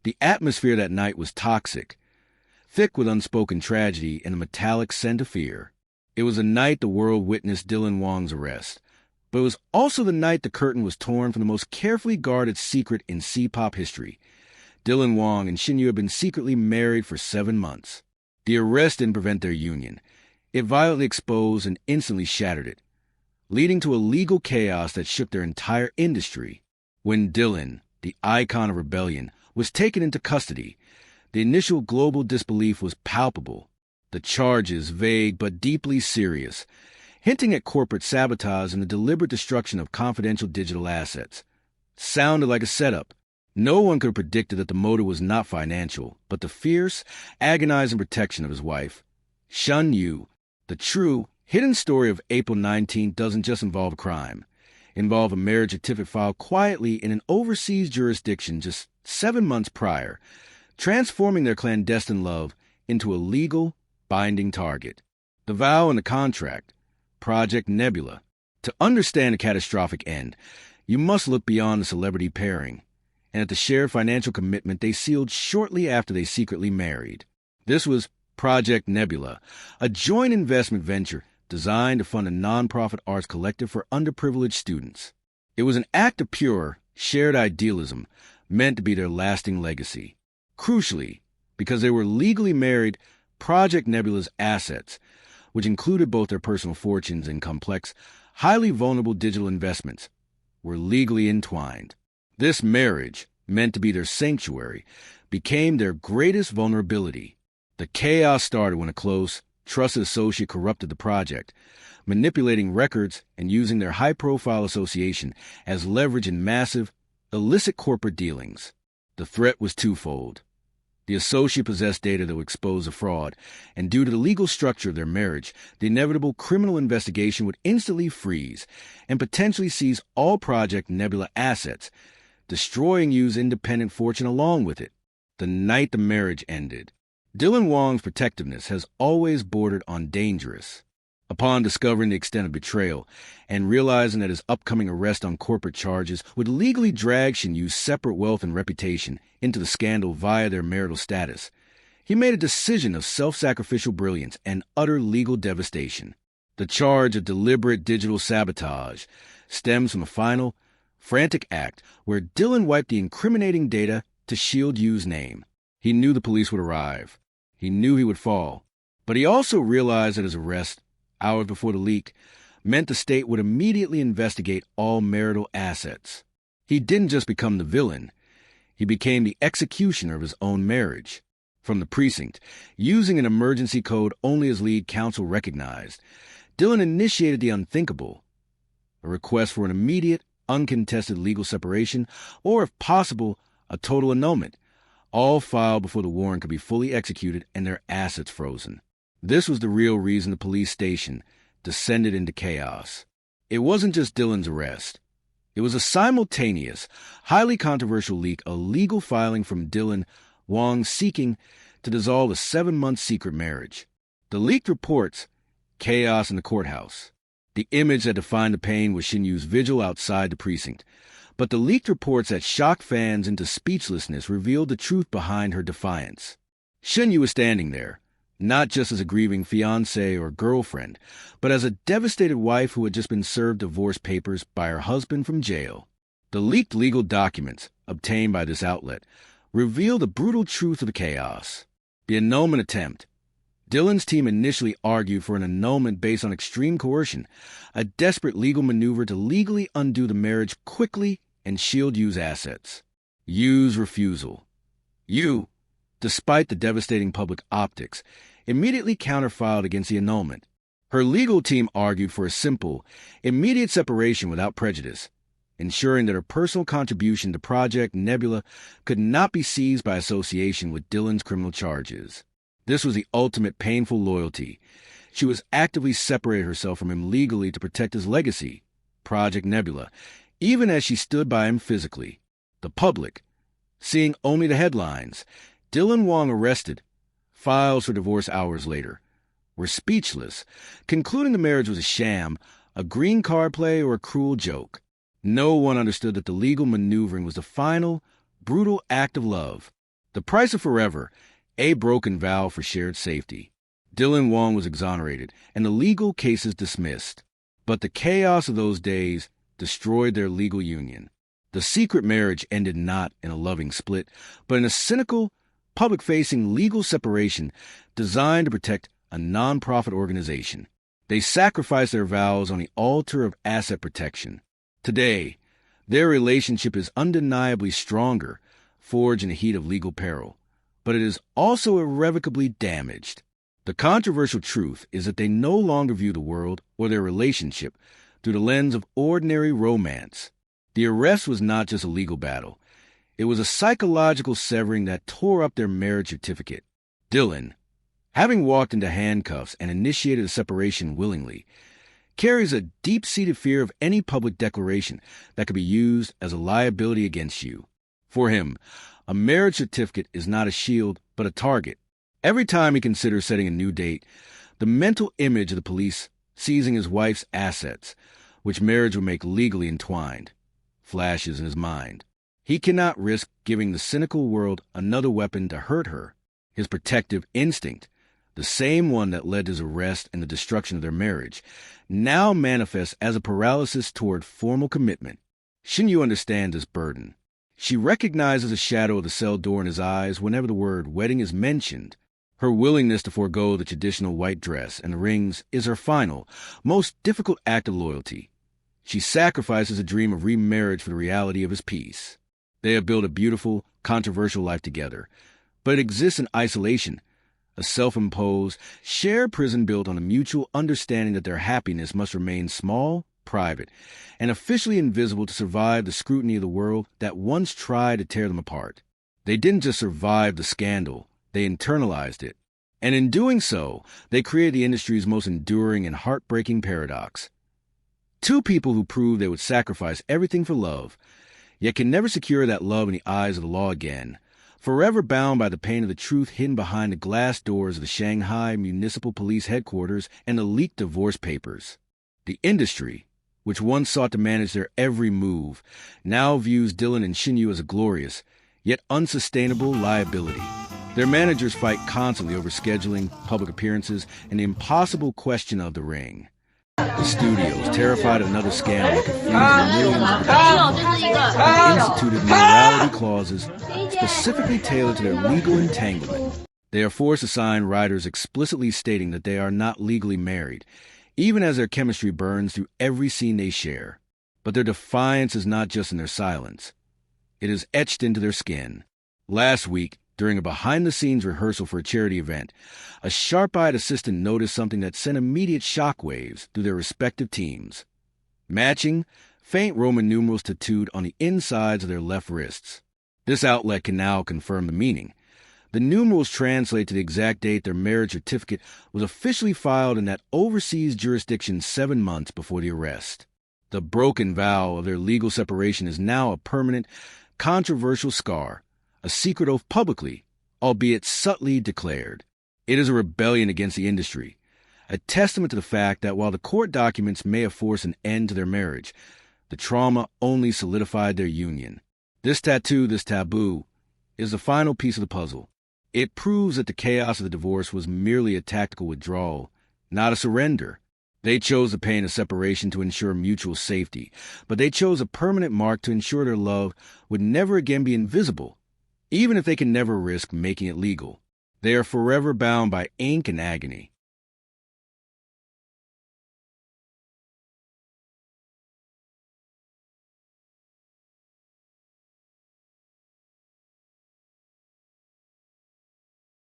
The atmosphere that night was toxic, thick with unspoken tragedy and a metallic scent of fear. It was the night the world witnessed Dylan Wang's arrest, but it was also the night the curtain was torn from the most carefully guarded secret in C-pop history. Dylan Wang and Shen Yue had been secretly married for 7 months. The arrest didn't prevent their union. It violently exposed and instantly shattered it, leading to a legal chaos that shook their entire industry. When Dylan, the icon of rebellion, was taken into custody, the initial global disbelief was palpable. The charges, vague but deeply serious, hinting at corporate sabotage and the deliberate destruction of confidential digital assets, sounded like a setup. No one could have predicted that the motive was not financial, but the fierce, agonizing protection of his wife. Shen Yue, the true, hidden story of April 19 doesn't just involve a crime. It involved a marriage certificate filed quietly in an overseas jurisdiction just 7 months prior, transforming their clandestine love into a legal, binding target. The vow and the contract, Project Nebula. To understand a catastrophic end, you must look beyond the celebrity pairing and at the shared financial commitment they sealed shortly after they secretly married. This was Project Nebula, a joint investment venture designed to fund a nonprofit arts collective for underprivileged students. It was an act of pure, shared idealism meant to be their lasting legacy. Crucially, because they were legally married, Project Nebula's assets, which included both their personal fortunes and complex, highly vulnerable digital investments, were legally entwined. This marriage, meant to be their sanctuary, became their greatest vulnerability. The chaos started when a close, trusted associate corrupted the project, manipulating records and using their high-profile association as leverage in massive, illicit corporate dealings. The threat was twofold. The associate possessed data that would expose the fraud, and due to the legal structure of their marriage, the inevitable criminal investigation would instantly freeze and potentially seize all Project Nebula assets, destroying Yu's independent fortune along with it. The night the marriage ended, Dylan Wang's protectiveness has always bordered on dangerous. Upon discovering the extent of betrayal and realizing that his upcoming arrest on corporate charges would legally drag Shen Yu's separate wealth and reputation into the scandal via their marital status, he made a decision of self-sacrificial brilliance and utter legal devastation. The charge of deliberate digital sabotage stems from a final, frantic act where Dylan wiped the incriminating data to shield Yu's name. He knew the police would arrive. He knew he would fall. But he also realized that his arrest, hours before the leak, meant the state would immediately investigate all marital assets. He didn't just become the villain. He became the executioner of his own marriage. From the precinct, using an emergency code only his lead counsel recognized, Dylan initiated the unthinkable, a request for an immediate, uncontested legal separation, or if possible, a total annulment, all filed before the warrant could be fully executed and their assets frozen. This was the real reason the police station descended into chaos. It wasn't just Dylan's arrest. It was a simultaneous, highly controversial leak, a legal filing from Dylan Wang seeking to dissolve a 7-month secret marriage. The leaked reports, chaos in the courthouse. The image that defined the pain was Shen Yu's vigil outside the precinct. But the leaked reports that shocked fans into speechlessness revealed the truth behind her defiance. Shen Yue was standing there, not just as a grieving fiancé or girlfriend, but as a devastated wife who had just been served divorce papers by her husband from jail. The leaked legal documents, obtained by this outlet, reveal the brutal truth of the chaos. The annulment attempt. Dylan's team initially argued for an annulment based on extreme coercion, a desperate legal maneuver to legally undo the marriage quickly and shield Yu's assets. Yu's refusal. Yu, despite the devastating public optics, immediately counterfiled against the annulment. Her legal team argued for a simple, immediate separation without prejudice, ensuring that her personal contribution to Project Nebula could not be seized by association with Dylan's criminal charges. This was the ultimate painful loyalty. She was actively separating herself from him legally to protect his legacy, Project Nebula, even as she stood by him physically. The public, seeing only the headlines, Dylan Wang arrested, files for divorce hours later, were speechless, concluding the marriage was a sham, a green card play, or a cruel joke. No one understood that the legal maneuvering was the final, brutal act of love, The price of forever, a broken vow for shared safety. Dylan Wang was exonerated, and the legal cases dismissed. But the chaos of those days destroyed their legal union. The secret marriage ended not in a loving split, but in a cynical, public-facing legal separation designed to protect a non-profit organization. They sacrificed their vows on the altar of asset protection. Today, their relationship is undeniably stronger, forged in the heat of legal peril, but it is also irrevocably damaged. The controversial truth is that they no longer view the world or their relationship through the lens of ordinary romance. The arrest was not just a legal battle. It was a psychological severing that tore up their marriage certificate. Dylan, having walked into handcuffs and initiated a separation willingly, carries a deep-seated fear of any public declaration that could be used as a liability against you. For him, a marriage certificate is not a shield, but a target. Every time he considers setting a new date, the mental image of the police seizing his wife's assets, which marriage would make legally entwined, flashes in his mind. He cannot risk giving the cynical world another weapon to hurt her. His protective instinct, the same one that led to his arrest and the destruction of their marriage, now manifests as a paralysis toward formal commitment. Shen Yue understands this burden. She recognizes the shadow of the cell door in his eyes whenever the word wedding is mentioned. Her willingness to forego the traditional white dress and the rings is her final, most difficult act of loyalty. She sacrifices a dream of remarriage for the reality of his peace. They have built a beautiful, controversial life together, but it exists in isolation, a self-imposed, shared prison built on a mutual understanding that their happiness must remain small, private, and officially invisible to survive the scrutiny of the world that once tried to tear them apart. They didn't just survive the scandal, they internalized it. And in doing so, they created the industry's most enduring and heartbreaking paradox. Two people who proved they would sacrifice everything for love, yet can never secure that love in the eyes of the law again, forever bound by the pain of the truth hidden behind the glass doors of the Shanghai Municipal Police Headquarters and the leaked divorce papers. The industry, which once sought to manage their every move, now views Dylan and Shen Yue as a glorious, yet unsustainable liability. Their managers fight constantly over scheduling, public appearances, and the impossible question of the ring. The studios, terrified of another scandal that could freeze millions of productions, have instituted morality clauses specifically tailored to their legal entanglement. They are forced to sign writers explicitly stating that they are not legally married, even as their chemistry burns through every scene they share. But their defiance is not just in their silence. It is etched into their skin. Last week, during a behind-the-scenes rehearsal for a charity event, a sharp-eyed assistant noticed something that sent immediate shockwaves through their respective teams. Matching, faint Roman numerals tattooed on the insides of their left wrists. This outlet can now confirm the meaning. The numerals translate to the exact date their marriage certificate was officially filed in that overseas jurisdiction 7 months before the arrest. The broken vow of their legal separation is now a permanent, controversial scar, a secret oath publicly, albeit subtly declared. It is a rebellion against the industry, a testament to the fact that while the court documents may have forced an end to their marriage, the trauma only solidified their union. This tattoo, this taboo, is the final piece of the puzzle. It proves that the chaos of the divorce was merely a tactical withdrawal, not a surrender. They chose the pain of separation to ensure mutual safety, but they chose a permanent mark to ensure their love would never again be invisible, even if they can never risk making it legal. They are forever bound by ink and agony.